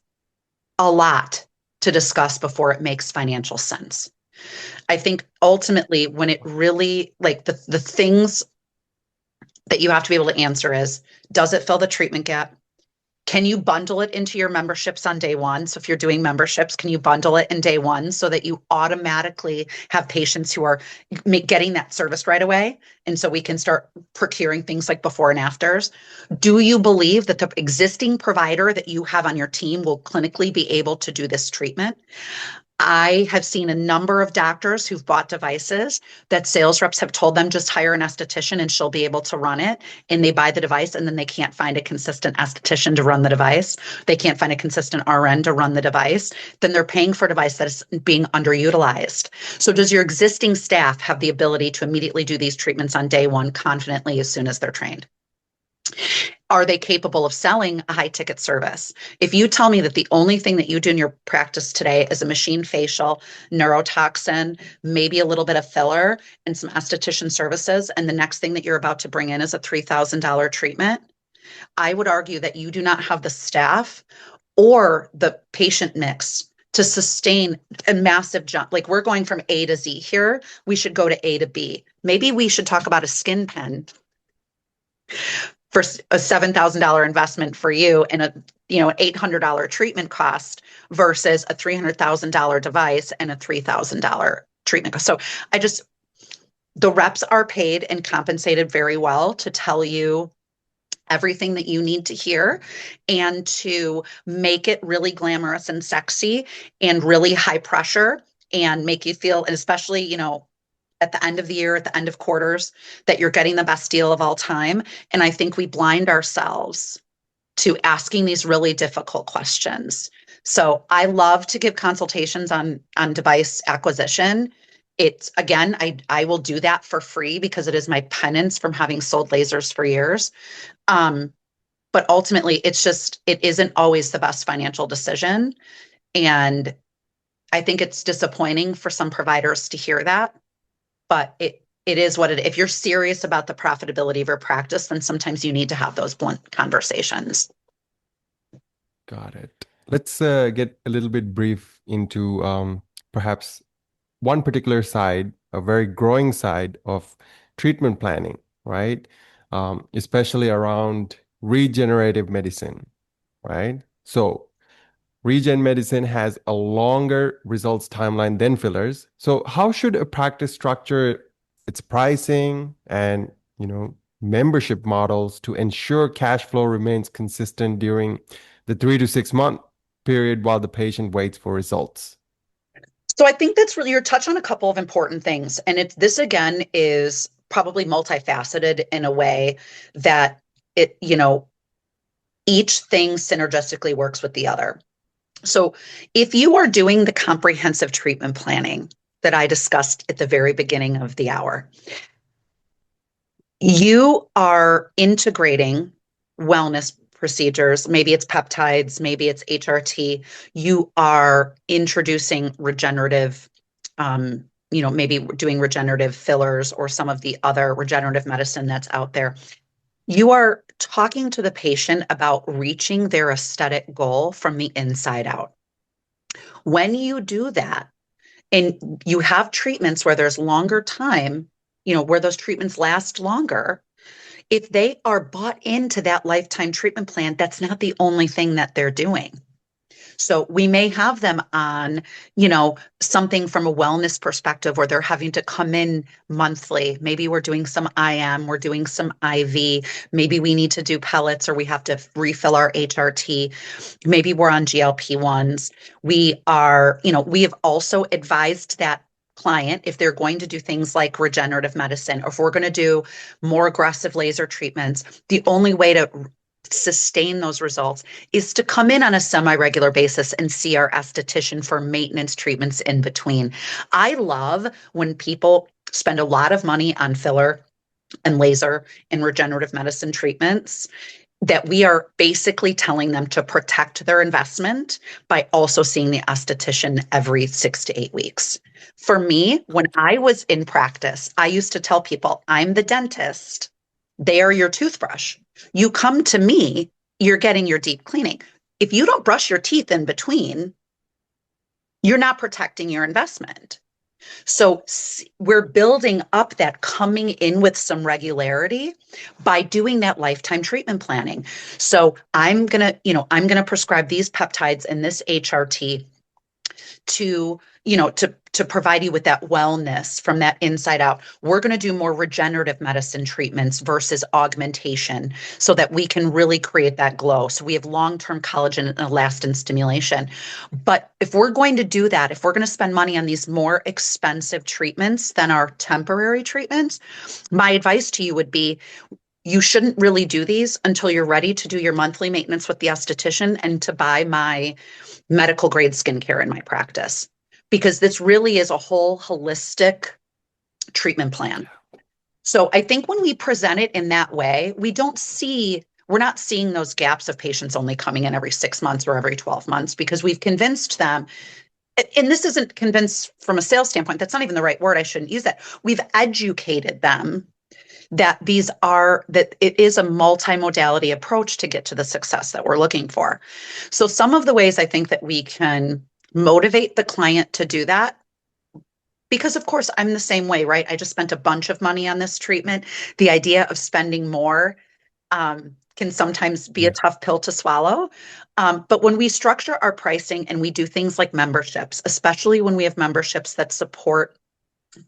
a lot to discuss before it makes financial sense. I think ultimately when it really, like the things that you have to be able to answer is, does it fill the treatment gap? Can you bundle it into your memberships on day one? So if you're doing memberships, can you bundle it in day one so that you automatically have patients who are getting that service right away? And so we can start procuring things like before and afters. Do you believe that the existing provider that you have on your team will clinically be able to do this treatment? I have seen a number of doctors who've bought devices that sales reps have told them just hire an esthetician and she'll be able to run it. And they buy the device and then they can't find a consistent esthetician to run the device. They can't find a consistent RN to run the device. Then they're paying for a device that is being underutilized. So does your existing staff have the ability to immediately do these treatments on day one confidently as soon as they're trained? Are they capable of selling a high ticket service? If you tell me that the only thing that you do in your practice today is a machine facial, neurotoxin, maybe a little bit of filler and some esthetician services, and the next thing that you're about to bring in is a $3,000 treatment, I would argue that you do not have the staff or the patient mix to sustain a massive jump. Like we're going from A to Z here. We should go to A to B. Maybe we should talk about a skin pen for a $7,000 investment for you and an $800 treatment cost versus a $300,000 device and a $3,000 treatment cost. So the reps are paid and compensated very well to tell you everything that you need to hear and to make it really glamorous and sexy and really high pressure and make you feel, and especially, at the end of the year, at the end of quarters, that you're getting the best deal of all time. And I think we blind ourselves to asking these really difficult questions. So I love to give consultations on device acquisition. It's, again, I will do that for free because it is my penance from having sold lasers for years. But ultimately, it isn't always the best financial decision. And I think it's disappointing for some providers to hear that. But it is what it is. If you're serious about the profitability of your practice, then sometimes you need to have those blunt conversations. Got it. Let's get a little bit brief into perhaps one particular side, a very growing side of treatment planning, right? Especially around regenerative medicine, right? So regen medicine has a longer results timeline than fillers. So how should a practice structure its pricing and, membership models to ensure cash flow remains consistent during the 3 to 6 month period while the patient waits for results? So I think that's really, you're touching on a couple of important things. And this again is probably multifaceted in a way that each thing synergistically works with the other. So if you are doing the comprehensive treatment planning that I discussed at the very beginning of the hour, you are integrating wellness procedures. Maybe it's peptides, maybe it's HRT. You are introducing regenerative, maybe doing regenerative fillers or some of the other regenerative medicine that's out there. You are talking to the patient about reaching their aesthetic goal from the inside out. When you do that, and you have treatments where there's longer time, where those treatments last longer, if they are bought into that lifetime treatment plan, that's not the only thing that they're doing. So we may have them on, something from a wellness perspective where they're having to come in monthly. Maybe we're doing some IM, we're doing some IV. Maybe we need to do pellets or we have to refill our HRT. Maybe we're on GLP-1s. We have also advised that client, if they're going to do things like regenerative medicine, or if we're going to do more aggressive laser treatments, the only way to sustain those results is to come in on a semi-regular basis and see our esthetician for maintenance treatments in between. I love when people spend a lot of money on filler and laser and regenerative medicine treatments, that we are basically telling them to protect their investment by also seeing the esthetician every 6 to 8 weeks. For me, when I was in practice, I used to tell people, I'm the dentist. They are your toothbrush. You come to me, you're getting your deep cleaning. If you don't brush your teeth in between, you're not protecting your investment. So we're building up that coming in with some regularity by doing that lifetime treatment planning. So I'm going to prescribe these peptides and this HRT to to provide you with that wellness from that inside out. We're going to do more regenerative medicine treatments versus augmentation so that we can really create that glow. So we have long-term collagen and elastin stimulation. But if we're going to do that, if we're going to spend money on these more expensive treatments than our temporary treatments, my advice to you would be you shouldn't really do these until you're ready to do your monthly maintenance with the esthetician and to buy my medical grade skincare in my practice, because this really is a whole holistic treatment plan. So I think when we present it in that way, we're not seeing those gaps of patients only coming in every 6 months or every 12 months because we've convinced them. And this isn't convinced from a sales standpoint. That's not even the right word. I shouldn't use that. We've educated them that that it is a multimodality approach to get to the success that we're looking for. So some of the ways I think that we can motivate the client to do that, because of course I'm the same way, right? I just spent a bunch of money on this treatment. The idea of spending more can sometimes be a Yeah. tough pill to swallow. But when we structure our pricing and we do things like memberships, especially when we have memberships that support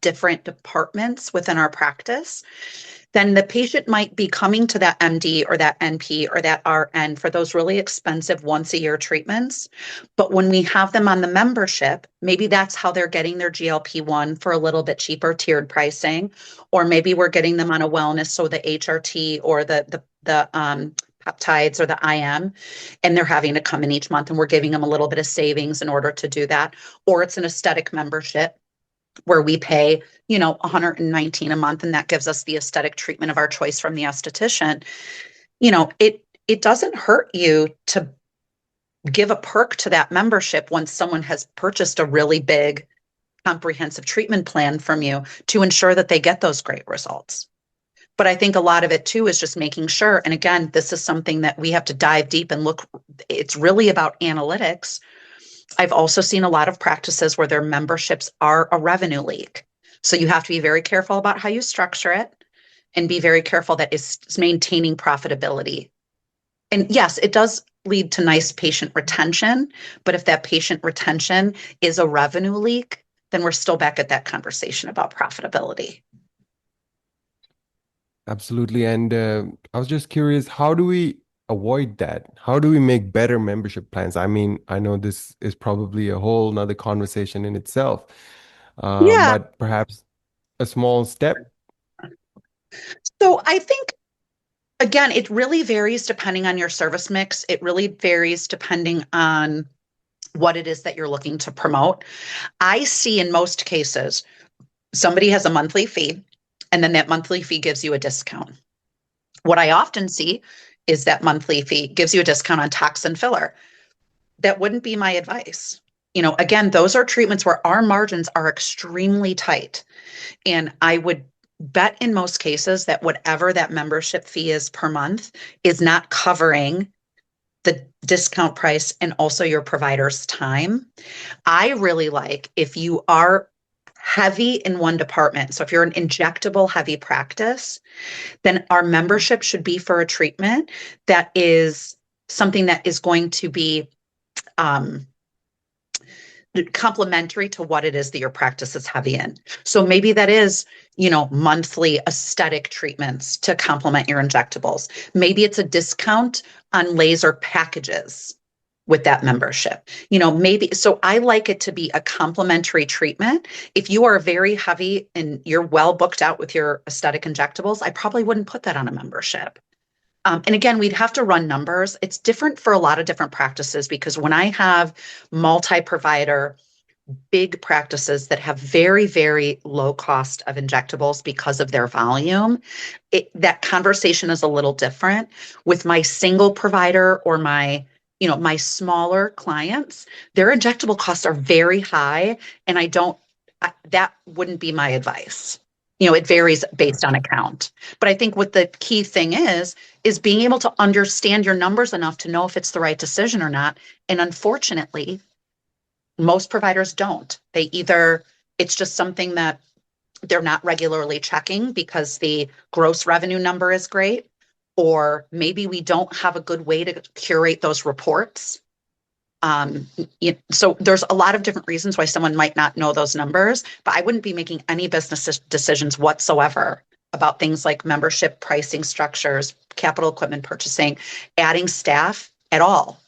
different departments within our practice, then the patient might be coming to that MD or that NP or that RN for those really expensive once a year treatments. But when we have them on the membership, maybe that's how they're getting their GLP-1 for a little bit cheaper tiered pricing, or maybe we're getting them on a wellness, so the HRT or the peptides or the IM, and they're having to come in each month and we're giving them a little bit of savings in order to do that. Or it's an aesthetic membership where we pay, 119 a month, and that gives us the aesthetic treatment of our choice from the esthetician. It doesn't hurt you to give a perk to that membership once someone has purchased a really big comprehensive treatment plan from you to ensure that they get those great results. But I think a lot of it too is just making sure, and again, this is something that we have to dive deep and look, it's really about analytics. I've also seen a lot of practices where their memberships are a revenue leak. So you have to be very careful about how you structure it and be very careful that it's maintaining profitability. And yes, it does lead to nice patient retention, but if that patient retention is a revenue leak, then we're still back at that conversation about profitability. Absolutely. And I was just curious, how do we avoid that? How do we make better membership plans? I mean, I know this is probably a whole nother conversation in itself, Yeah. but perhaps a small step. So I think, again, it really varies depending on your service mix. It really varies depending on what it is that you're looking to promote. I see in most cases, somebody has a monthly fee, and then that monthly fee gives you a discount. What I often see is that monthly fee gives you a discount on toxin filler. That wouldn't be my advice. Again, those are treatments where our margins are extremely tight. And I would bet in most cases that whatever that membership fee is per month is not covering the discount price and also your provider's time. I really like if you are heavy in one department. So if you're an injectable heavy practice, then our membership should be for a treatment that is something that is going to be um, complementary to what it is that your practice is heavy in. So maybe that is, monthly aesthetic treatments to complement your injectables. Maybe it's a discount on laser packages with that membership. Maybe, so I like it to be a complementary treatment. If you are very heavy and you're well booked out with your aesthetic injectables, I probably wouldn't put that on a membership. And again, we'd have to run numbers. It's different for a lot of different practices because when I have multi-provider big practices that have very, very low cost of injectables because of their volume, that conversation is a little different. With my single provider or my smaller clients, their injectable costs are very high, and that wouldn't be my advice. It varies based on Gotcha. account. But I think what the key thing is being able to understand your numbers enough to know if it's the right decision or not. And unfortunately, most providers don't. It's just something that they're not regularly checking because the gross revenue number is great, or maybe we don't have a good way to curate those reports. Um, so there's a lot of different reasons why someone might not know those numbers, but I wouldn't be making any business decisions whatsoever about things like membership pricing structures, capital equipment purchasing, adding staff at all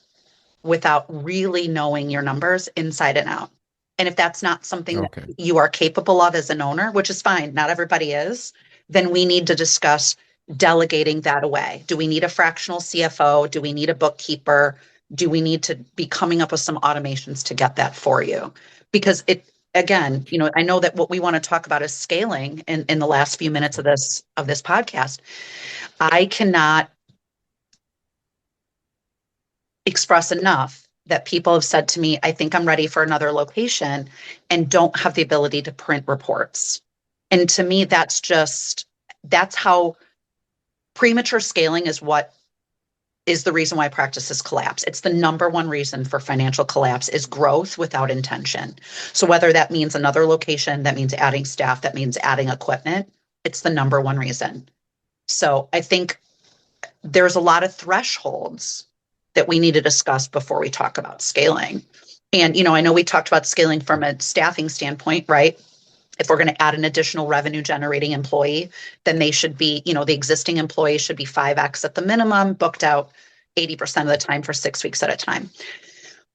without really knowing your numbers inside and out. And if that's not something that Okay. you are capable of as an owner, which is fine, not everybody is, then we need to discuss delegating that away. Do we need a fractional CFO? Do we need a bookkeeper? Do we need to be coming up with some automations to get that for you? Because it, again, I know that what we want to talk about is scaling in the last few minutes of this podcast. I cannot express enough that people have said to me, I think I'm ready for another location, and don't have the ability to print reports. And to me, that's how premature scaling is what is the reason why practices collapse. It's the number one reason for financial collapse is growth without intention. So whether that means another location, that means adding staff, that means adding equipment, it's the number one reason. So I think there's a lot of thresholds that we need to discuss before we talk about scaling. And, I know we talked about scaling from a staffing standpoint, right? If we're going to add an additional revenue generating employee, then they should be, the existing employees should be 5x at the minimum, booked out 80% of the time for 6 weeks at a time.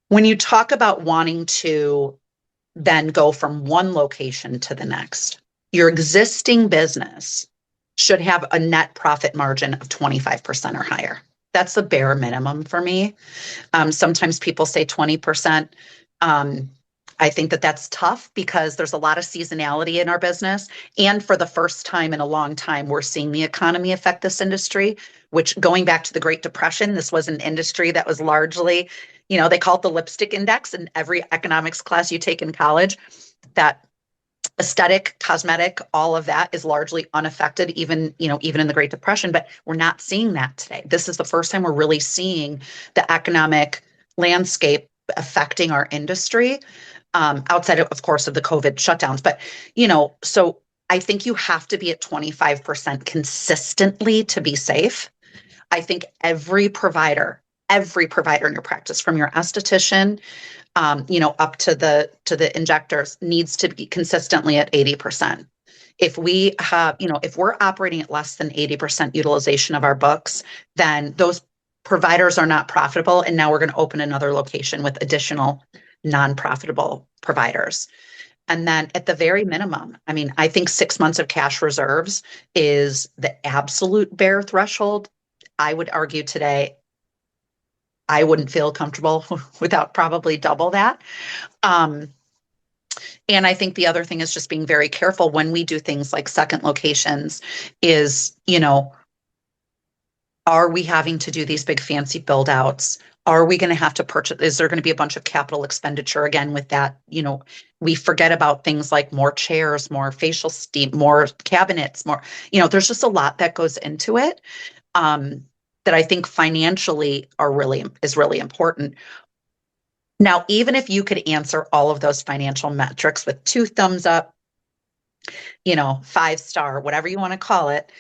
When you talk about wanting to then go from one location to the next, your existing business should have a net profit margin of 25% or higher. That's the bare minimum for me. Sometimes people say 20%. I think that that's tough because there's a lot of seasonality in our business. And for the first time in a long time, we're seeing the economy affect this industry, which, going back to the Great Depression, this was an industry that was largely, they call it the lipstick index in every economics class you take in college, that aesthetic, cosmetic, all of that is largely unaffected, even in the Great Depression, but we're not seeing that today. This is the first time we're really seeing the economic landscape affecting our industry, outside of course, of the COVID shutdowns. But, so I think you have to be at 25% consistently to be safe. I think every provider in your practice, from your esthetician, up to the injectors, needs to be consistently at 80%. If we have, if we're operating at less than 80% utilization of our books, then those providers are not profitable. And now we're going to open another location with additional non-profitable providers. And then at the very minimum, I think 6 months of cash reserves is the absolute bare threshold. I would argue today, I wouldn't feel comfortable without probably double that. And I think the other thing is just being very careful when we do things like second locations is, are we having to do these big fancy build outs? Are we going to have to purchase? Is there going to be a bunch of capital expenditure again with that? We forget about things like more chairs, more facial steam, more cabinets, more, there's just a lot that goes into it. That I think financially is really important. Now, even if you could answer all of those financial metrics with 2 thumbs up, 5-star, whatever you want to call it,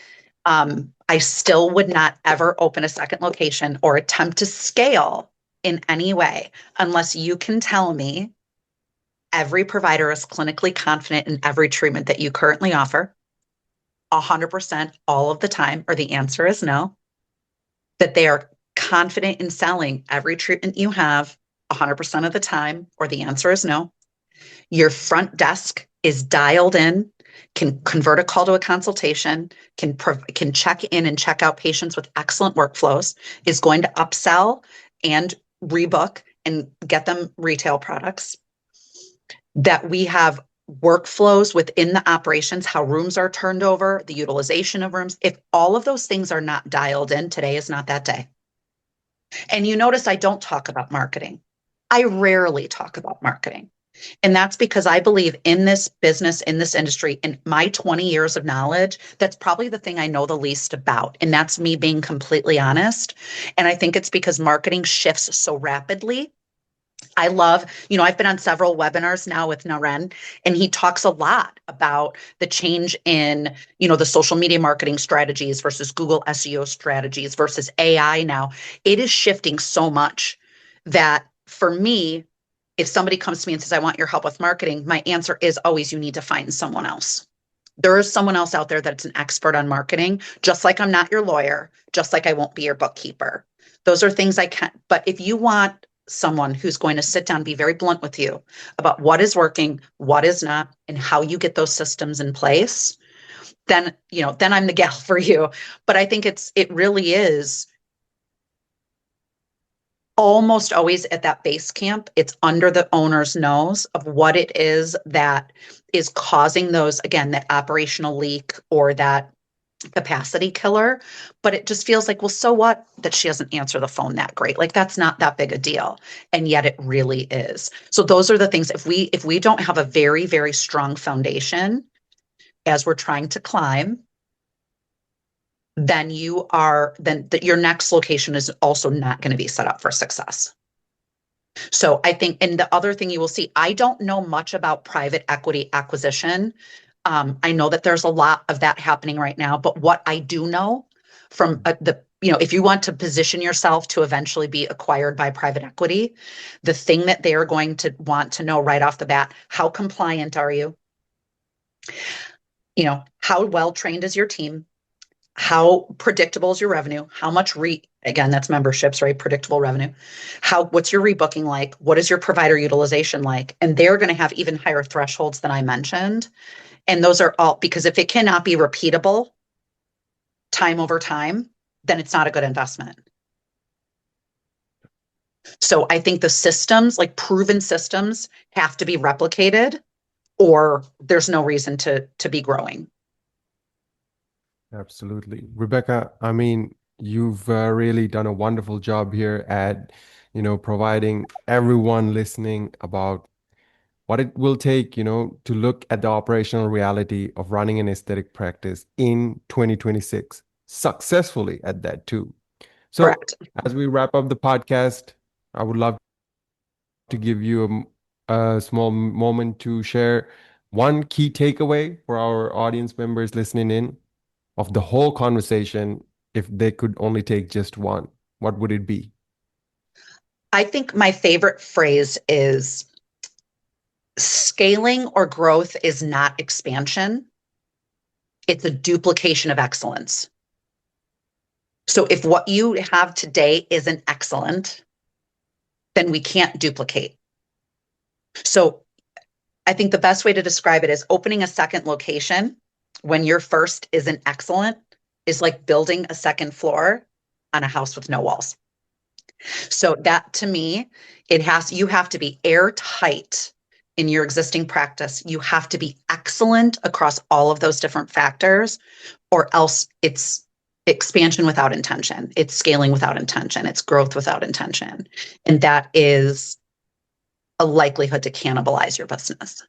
I still would not ever open a second location or attempt to scale in any way unless you can tell me every provider is clinically confident in every treatment that you currently offer 100% all of the time, or the answer is no. That they are confident in selling every treatment you have 100% of the time, or the answer is no. Your front desk is dialed in, can convert a call to a consultation, can check in and check out patients with excellent workflows, is going to upsell and rebook and get them retail products. That we have workflows within the operations, how rooms are turned over, the utilization of rooms. If all of those things are not dialed in, today is not that day. And you notice I don't talk about marketing. I rarely talk about marketing. And that's because I believe in this business, in this industry, in my 20 years of knowledge, that's probably the thing I know the least about. And that's me being completely honest. And I think it's because marketing shifts so rapidly I love, I've been on several webinars now with Naren, and he talks a lot about the change in, the social media marketing strategies versus Google SEO strategies versus AI now. It is shifting so much that for me, if somebody comes to me and says, I want your help with marketing, my answer is always, you need to find someone else. There is someone else out there that's an expert on marketing, just like I'm not your lawyer, just like I won't be your bookkeeper. Those are things I can't. But if you want someone who's going to sit down, be very blunt with you about what is working, what is not, and how you get those systems in place, then I'm the gal for you. But I think it really is almost always at that base camp. It's under the owner's nose of what it is that is causing those, again, that operational leak or that capacity killer. But it just feels like, well, so what that she doesn't answer the phone that great? Like that's not that big a deal. And yet it really is. So those are the things, if we don't have a very, very strong foundation as we're trying to climb, then your next location is also not going to be set up for success. So I think, and the other thing you will see, I don't know much about private equity acquisition. I know that there's a lot of that happening right now, but what I do know from if you want to position yourself to eventually be acquired by private equity, the thing that they are going to want to know right off the bat, how compliant are you? How well trained is your team? How predictable is your revenue? How much again, that's memberships, right? Predictable revenue. What's your rebooking like? What is your provider utilization like? And they're going to have even higher thresholds than I mentioned. And those are all, because if it cannot be repeatable time over time, then it's not a good investment. So I think the systems, like proven systems, have to be replicated or there's no reason to be growing. Absolutely. Rebecca, I mean, you've really done a wonderful job here at, providing everyone listening about what it will take, to look at the operational reality of running an aesthetic practice in 2026, successfully at that too. So Correct. as we wrap up the podcast, I would love to give you a small moment to share one key takeaway for our audience members listening in of the whole conversation. If they could only take just one, what would it be? I think my favorite phrase is scaling or growth is not expansion. It's a duplication of excellence. So if what you have today isn't excellent, then we can't duplicate. So I think the best way to describe it is opening a second location when your first isn't excellent is like building a second floor on a house with no walls. So that to me, you have to be airtight in your existing practice. You have to be excellent across all of those different factors, or else it's expansion without intention. It's scaling without intention. It's growth without intention. And that is a likelihood to cannibalize your business.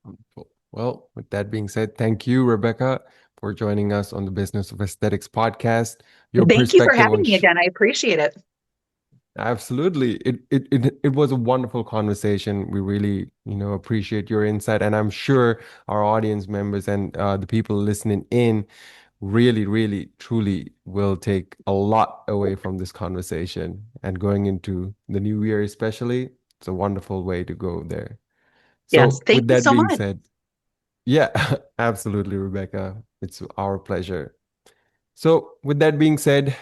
Wonderful. Well, with that being said, thank you, Rebecca, for joining us on the Business of Aesthetics podcast. Your Thank you for perspective having on me again. I appreciate it. Absolutely. It was a wonderful conversation. We really, appreciate your insight. And I'm sure our audience members and the people listening in really, really, truly will take a lot away from this conversation. And going into the new year, especially, it's a wonderful way to go there. Yes. So, Thank with you that so being much. said, yeah, absolutely, Rebecca. It's our pleasure. So, with that being said,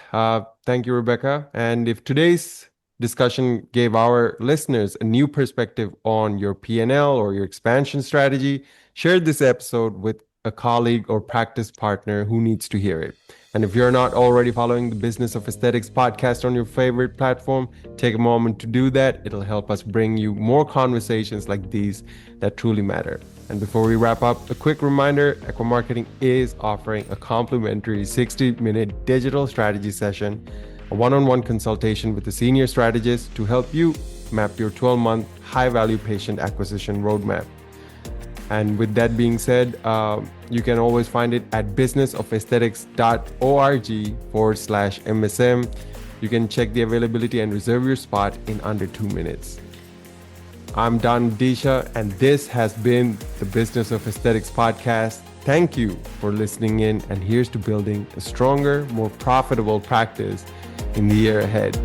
thank you, Rebecca. And if today's discussion gave our listeners a new perspective on your P&L or your expansion strategy, share this episode with a colleague or practice partner who needs to hear it. And if you're not already following the Business of Aesthetics podcast on your favorite platform, take a moment to do that. It'll help us bring you more conversations like these that truly matter. And before we wrap up, a quick reminder, Equa Marketing is offering a complimentary 60-minute digital strategy session, a one-on-one consultation with a senior strategist to help you map your 12-month high-value patient acquisition roadmap. And with that being said, you can always find it at businessofaesthetics.org/MSM. You can check the availability and reserve your spot in under 2 minutes. I'm Don Adeesha, and this has been the Business of Aesthetics podcast. Thank you for listening in, and here's to building a stronger, more profitable practice in the year ahead.